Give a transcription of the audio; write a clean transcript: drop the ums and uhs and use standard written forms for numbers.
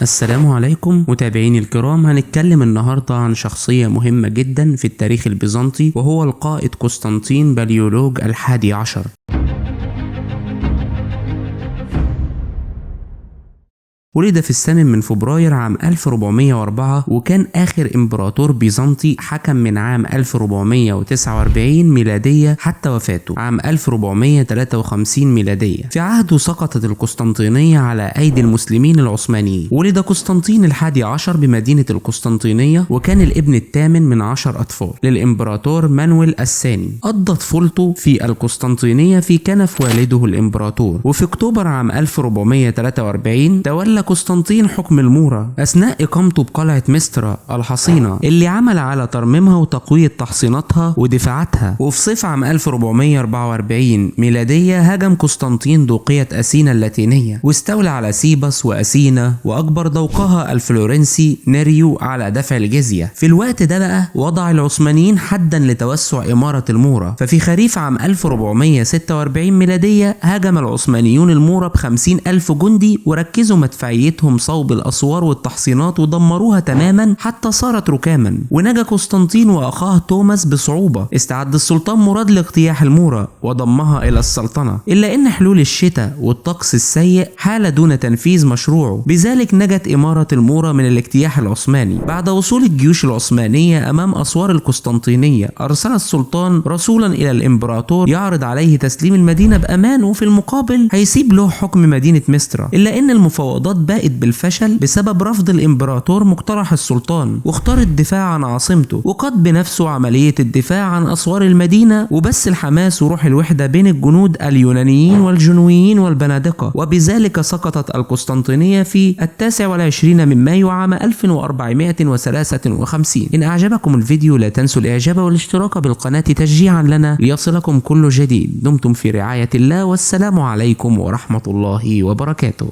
السلام عليكم متابعيني الكرام. هنتكلم النهاردة عن شخصية مهمة جدا في التاريخ البيزنطي، وهو القائد قسطنطين بليولوج الحادي عشر. ولد في الثامن من فبراير عام 1404، وكان آخر إمبراطور بيزنطي حكم من عام 1449 ميلادية حتى وفاته عام 1453 ميلادية. في عهده سقطت القسطنطينية على أيدي المسلمين العثمانيين. ولد قسطنطين الحادي عشر بمدينة القسطنطينية، وكان الابن الثامن من 10 أطفال للإمبراطور مانويل الثاني. قضى طفولته في القسطنطينية في كنف والده الإمبراطور، وفي أكتوبر عام 1443 تولى قسطنطين حكم المورا أثناء إقامته بقلعة مسترا الحصينة، اللي عمل على ترميمها وتقوية تحصيناتها ودفاعاتها. وفي صيف عام 1444 ميلادية هاجم قسطنطين دوقية أثينا اللاتينية، واستولى على سيبس وأثينا، وأجبر دوقها الفلورنسي نيريو على دفع الجزية. في الوقت ده بقى وضع العثمانيين حدا لتوسع إمارة المورا. ففي خريف عام 1446 ميلادية هاجم العثمانيون المورا ب50,000 جندي، وركزوا مدفعيتهم صوب الأسوار والتحصينات ودمروها تماما حتى صارت ركاما. ونجا قسطنطين وأخاه توماس بصعوبة. استعد السلطان مراد لاجتياح المورا وضمها إلى السلطنة، إلا أن حلول الشتاء والطقس السيء حال دون تنفيذ مشروعه، بذلك نجت إمارة المورا من الاجتياح العثماني. بعد وصول الجيوش العثمانية أمام أسوار القسطنطينية، أرسل السلطان رسولا إلى الإمبراطور يعرض عليه تسليم المدينة بأمان، وفي المقابل هيسيب له حكم مدينة مسترا. إلا أن المفاوضات بقت بالفشل بسبب رفض الإمبراطور مقترح السلطان، واختار الدفاع عن عاصمته، وقاد بنفسه عملية الدفاع عن أسوار المدينة، وبث الحماس وروح الوحدة بين الجنود اليونانيين والجنويين والبنادقة. وبذلك سقطت القسطنطينية في 29 من مايو عام 1453. إن أعجبكم الفيديو لا تنسوا الإعجاب والاشتراك بالقناة تشجيعا لنا ليصلكم كل جديد. دمتم في رعاية الله، والسلام عليكم ورحمة الله وبركاته.